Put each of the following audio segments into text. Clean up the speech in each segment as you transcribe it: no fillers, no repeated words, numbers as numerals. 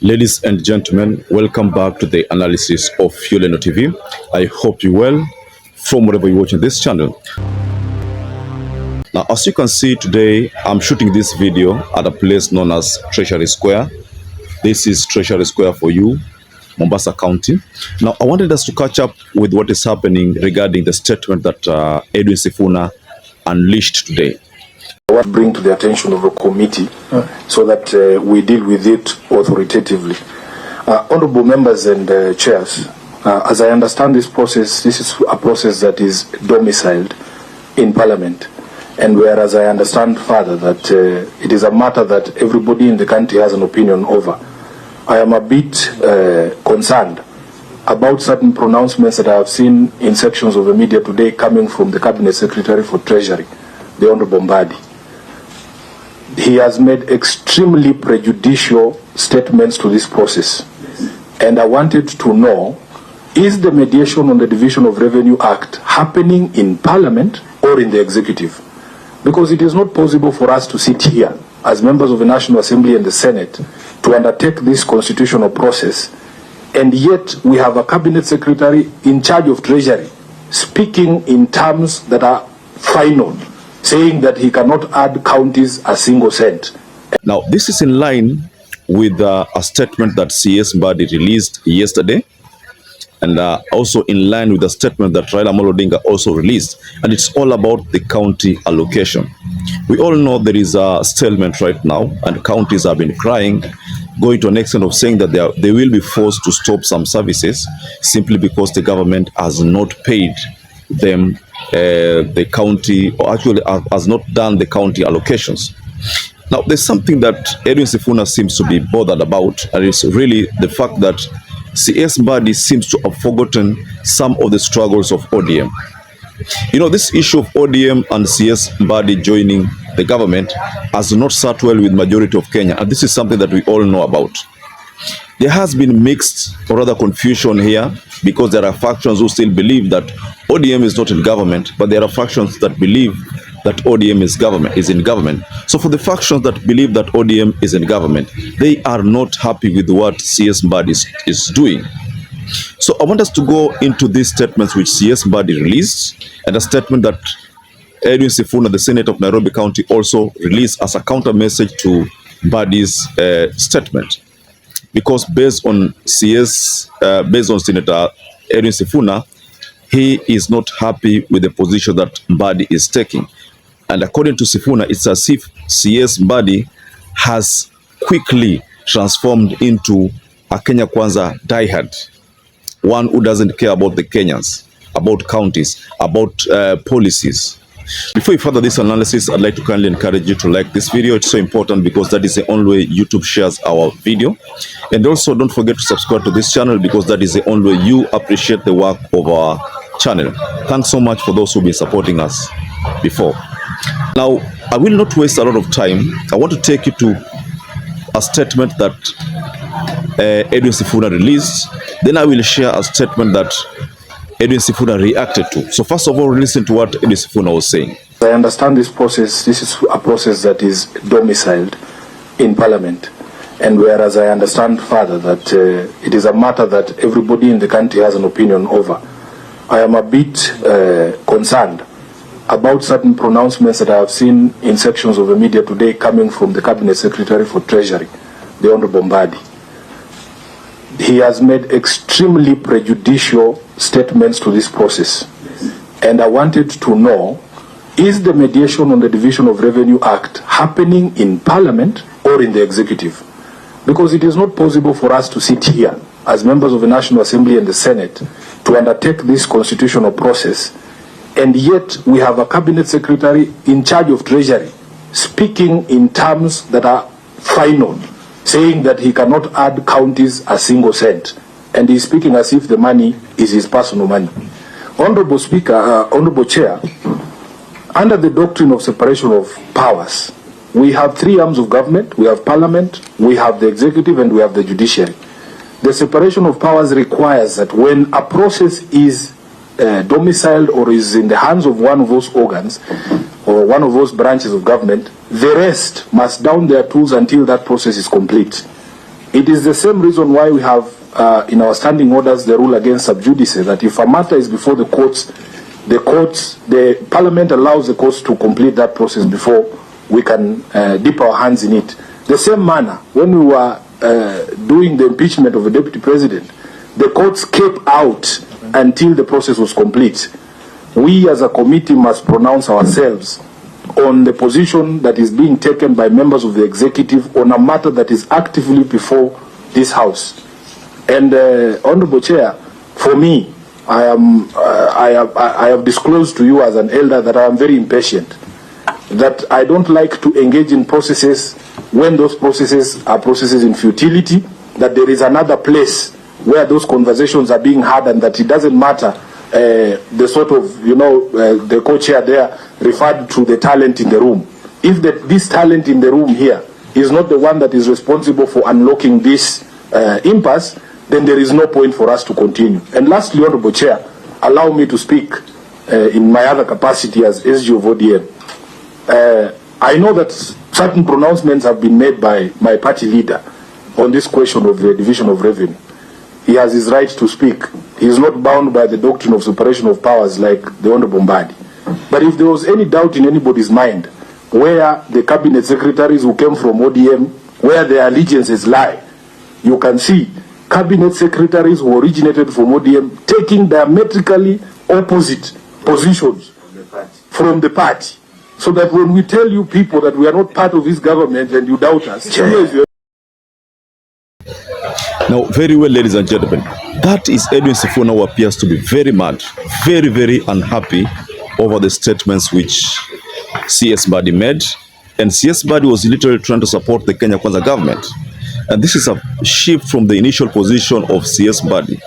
Ladies and gentlemen, welcome back to the analysis of YOLENO TV. I hope you're well from wherever you're watching this channel. Now, as you can see today, I'm shooting this video at a place known as Treasury Square. This is Treasury Square for you, Mombasa County. Now, I wanted us to catch up with what is happening regarding the statement that Edwin Sifuna unleashed today. I want to bring to the attention of a committee so that we deal with it authoritatively. Honorable members and chairs, as I understand this process, this is a process that is domiciled in Parliament. And whereas I understand further that it is a matter that everybody in the country has an opinion over, I am a bit concerned about certain pronouncements that I have seen in sections of the media today coming from the Cabinet Secretary for Treasury, the Honorable Mbadi. He has made extremely prejudicial statements to this process. And I wanted to know, is the mediation on the Division of Revenue Act happening in Parliament or in the Executive? Because it is not possible for us to sit here as members of the National Assembly and the Senate to undertake this constitutional process, and yet we have a Cabinet Secretary in charge of Treasury speaking in terms that are final, saying that he cannot add counties a single cent. Now, this is in line with a statement that CS Mbadi released yesterday, and also in line with the statement that Raila Amolo Odinga also released, and it's all about the county allocation. We all know there is a stalemate right now, and counties have been crying, going to an extent of saying that they will be forced to stop some services simply because the government has not paid them the county, or actually has not done the county allocations. Now, there's something that Edwin Sifuna seems to be bothered about, and it's really the fact that CS Mbadi seems to have forgotten some of the struggles of ODM. You know, this issue of ODM and CS Mbadi joining the government has not sat well with majority of Kenya, and this is something that we all know about. There has been mixed, or rather confusion here, because there are factions who still believe that ODM is not in government, but there are factions that believe that ODM is in government. So for the factions that believe that ODM is in government, they are not happy with what CS Mbadi is doing. So I want us to go into these statements which CS Mbadi released, and a statement that Edwin Sifuna, the Senator of Nairobi County, also released as a counter message to Mbadi's statement. Because based on Senator Edwin Sifuna, he is not happy with the position that Mbadi is taking. And according to Sifuna, it's as if CS Mbadi has quickly transformed into a Kenya Kwanza diehard, one who doesn't care about the Kenyans, about counties, about policies. Before we further this analysis, I'd like to kindly encourage you to like this video. It's so important because that is the only way YouTube shares our video. And also don't forget to subscribe to this channel because that is the only way you appreciate the work of our channel. Thanks so much for those who've been supporting us before. Now, I will not waste a lot of time. I want to take you to a statement that Edwin Sifuna released. Then I will share a statement that Edwin Sifuna reacted to. So first of all, listen to what Edwin Sifuna was saying. I understand this process. This is a process that is domiciled in Parliament. And whereas I understand further that it is a matter that everybody in the country has an opinion over, I am a bit concerned about certain pronouncements that I have seen in sections of the media today coming from the Cabinet Secretary for Treasury, the Honorable Mbadi. He has made extremely prejudicial statements to this process. And I wanted to know, is the mediation on the Division of Revenue Act happening in Parliament or in the Executive? Because it is not possible for us to sit here as members of the National Assembly and the Senate to undertake this constitutional process, and yet we have a Cabinet Secretary in charge of Treasury speaking in terms that are final, saying that he cannot add counties a single cent, and he's speaking as if the money is his personal money. Honorable Speaker, Honorable Chair, under the doctrine of separation of powers, we have three arms of government. We have Parliament, we have the Executive, and we have the Judiciary. The separation of powers requires that when a process is domiciled or is in the hands of one of those organs or one of those branches of government, the rest must down their tools until that process is complete. It is the same reason why we have in our standing orders the rule against sub judice, that if a matter is before the Parliament allows the courts to complete that process before we can dip our hands in it. The same manner, when we were doing the impeachment of a deputy president, the courts kept out until the process was complete. We as a committee must pronounce ourselves on the position that is being taken by members of the executive on a matter that is actively before this house. And Honorable Chair, for me, I have disclosed to you as an elder that I am very impatient, that I don't like to engage in processes when those processes are processes in futility, that there is another place where those conversations are being had, and that it doesn't matter the sort of, the co-chair there referred to the talent in the room. If this talent in the room here is not the one that is responsible for unlocking this impasse, then there is no point for us to continue. And lastly, Honorable Chair, allow me to speak in my other capacity as SG of ODM. I know that certain pronouncements have been made by my party leader on this question of the division of revenue. He has his right to speak. He is not bound by the doctrine of separation of powers like the Honorable Mbadi. But if there was any doubt in anybody's mind where the cabinet secretaries who came from ODM, where their allegiances lie, you can see cabinet secretaries who originated from ODM taking diametrically opposite positions from the party. So that when we tell you people that we are not part of this government and you doubt us, now, very well, ladies and gentlemen, that is Edwin Sifuna, who appears to be very mad, very, very unhappy over the statements which CS Mbadi made. And CS Mbadi was literally trying to support the Kenya Kwanza government. And this is a shift from the initial position of CS Mbadi.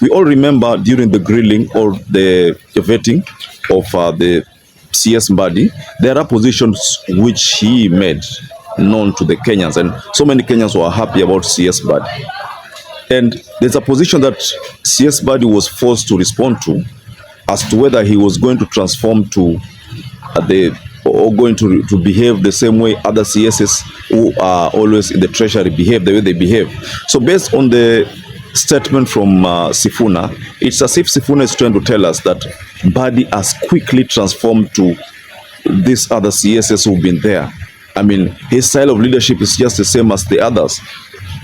We all remember during the grilling or the vetting of the CS Mbadi, there are positions which he made known to the Kenyans, and so many Kenyans were happy about CS Mbadi. And there's a position that CS Mbadi was forced to respond to as to whether he was going to transform to going to behave the same way other CSs who are always in the treasury behave, the way they behave. So based on the statement from Sifuna, it's as if Sifuna is trying to tell us that Mbadi has quickly transformed to these other CSs who've been there. I mean, his style of leadership is just the same as the others,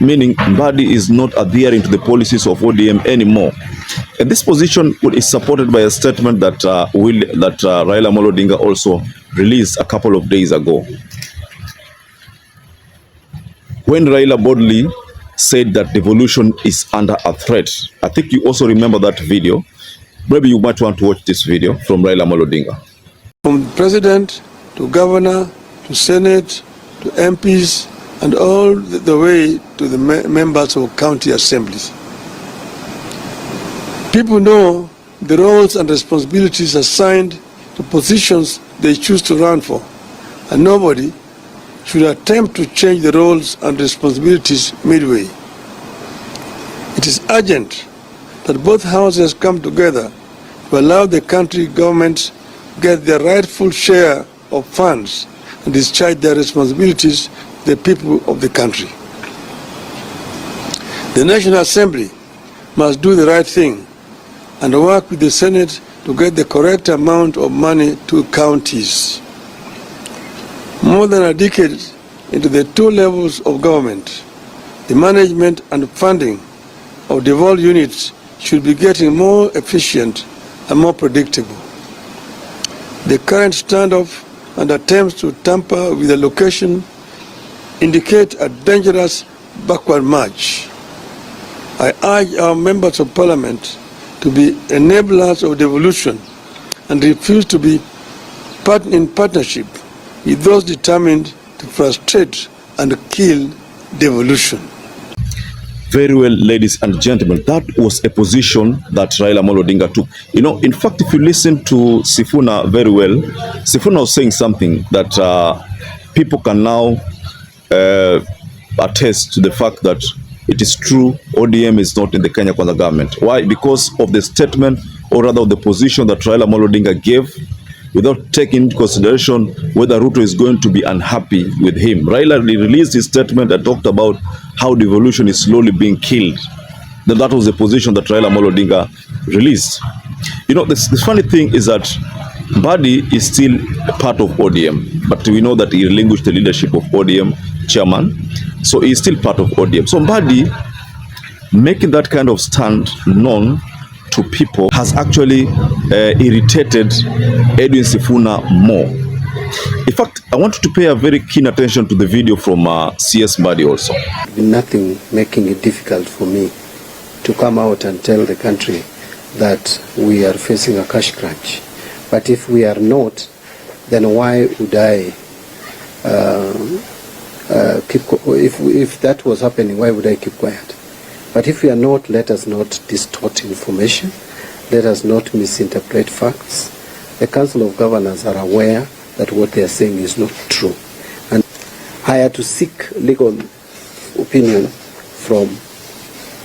meaning Mbadi is not adhering to the policies of ODM anymore. And this position is supported by a statement that Raila Amolo Odinga also released a couple of days ago, when Raila boldly said that devolution is under a threat. I think you also remember that video. Maybe you might want to watch this video from Raila Amolo Odinga. From president to governor to Senate to MPs and all the way to the members of county assemblies. People know the roles and responsibilities assigned to positions they choose to run for, and nobody should attempt to change the roles and responsibilities midway. It is urgent that both houses come together to allow the country governments get their rightful share of funds and discharge their responsibilities to the people of the country. The National Assembly must do the right thing and work with the Senate to get the correct amount of money to counties. More than a decade into the two levels of government, the management and funding of devolved units should be getting more efficient and more predictable. The current standoff and attempts to tamper with the location indicate a dangerous backward march. I urge our members of parliament to be enablers of devolution and refuse to be in partnership with those determined to frustrate and kill devolution. Very well, ladies and gentlemen, that was a position that Raila Amolo Odinga took. You know, in fact, if you listen to Sifuna very well, Sifuna was saying something that people can now attest to the fact that it is true ODM is not in the Kenya Kwanza government. Why? Because of the statement, or rather of the position that Raila Amolo Odinga gave without taking into consideration whether Ruto is going to be unhappy with him. Raila released his statement and talked about how devolution is slowly being killed. That was the position that Raila Amolo Odinga released. You know, the funny thing is that Mbadi is still a part of ODM, but we know that he relinquished the leadership of ODM chairman, so he's still part of ODM. So Mbadi making that kind of stand known to people has actually irritated Edwin Sifuna more. In fact, I want you to pay a very keen attention to the video from CS Mbadi also. Nothing making it difficult for me to come out and tell the country that we are facing a cash crunch. But if we are not, then why would I if that was happening, why would I keep quiet? But if we are not, let us not distort information. Let us not misinterpret facts. The Council of Governors are aware that what they are saying is not true. And I had to seek legal opinion from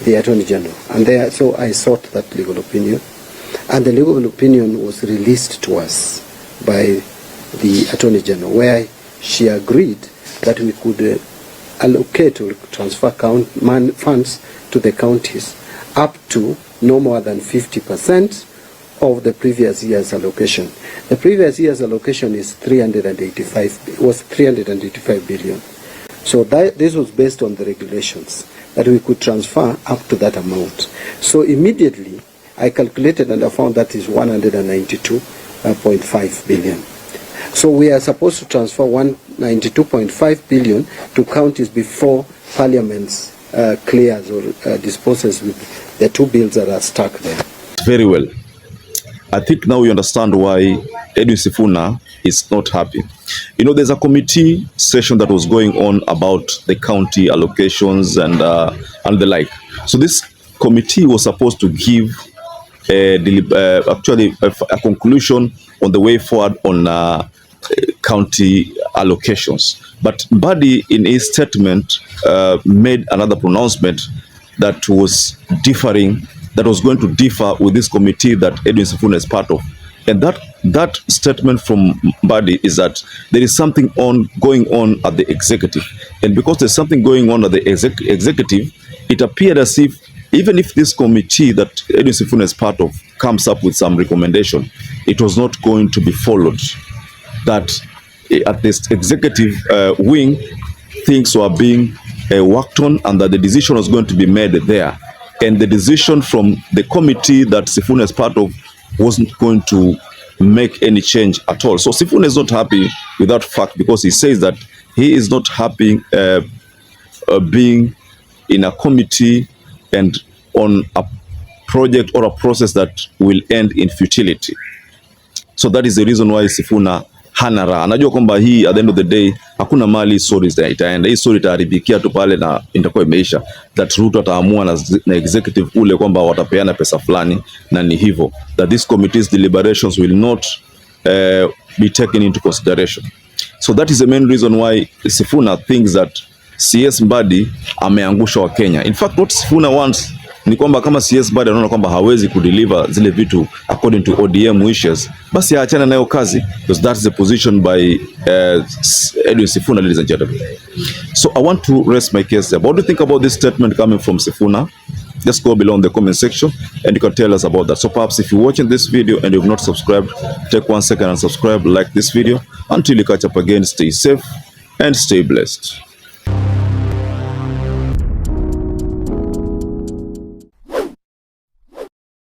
the Attorney General. And so I sought that legal opinion. And the legal opinion was released to us by the Attorney General, where she agreed that we could allocate or transfer funds to the counties up to no more than 50% of the previous year's allocation. The previous year's allocation is 385 billion. So this was based on the regulations that we could transfer up to that amount. So immediately I calculated and I found that is 192.5 billion. So we are supposed to transfer 192.5 billion to counties before Parliament clears or disposes with the two bills that are stuck there. Very well. I think now you understand why Edwin Sifuna is not happy. You know, there's a committee session that was going on about the county allocations and the like. So this committee was supposed to give actually a conclusion on the way forward on county allocations. But Mbadi in his statement made another pronouncement that was differing, that was going to differ with this committee that Edwin Sifuna is part of. And that statement from Mbadi is that there is something going on at the executive. And because there's something going on at the executive, it appeared as if even if this committee that Edwin Sifuna is part of comes up with some recommendation, it was not going to be followed. That at this executive wing, things were being worked on and that the decision was going to be made there. And the decision from the committee that Sifuna is part of wasn't going to make any change at all. So Sifuna is not happy with that fact because he says that he is not happy being in a committee and on a project or a process that will end in futility. So that is the reason why Sifuna hana raha. Anajua kwamba hii at the end of the day hakuna mali story itaenda. Hii story itaharibikia tu pale na itakuwa imeisha. That Ruto ataamua na executive ule kwamba watapeana pesa fulani na ni hivyo. That this committee's deliberations will not be taken into consideration. So that is the main reason why Sifuna thinks that CS Mbadi ameangusha wa Kenya. In fact, what Sifuna wants ni kwamba kama CS Mbadi anaona kwamba hawezi kudeliver zile vitu according to ODM wishes, basi aachane nayo kazi, because that's the position by Edwin Sifuna, ladies and gentlemen. So I want to rest my case there. What do you think about this statement coming from Sifuna? Just go below in the comment section and you can tell us about that. So perhaps if you're watching this video and you've not subscribed, take 1 second and subscribe, like this video. Until you catch up again, stay safe and stay blessed.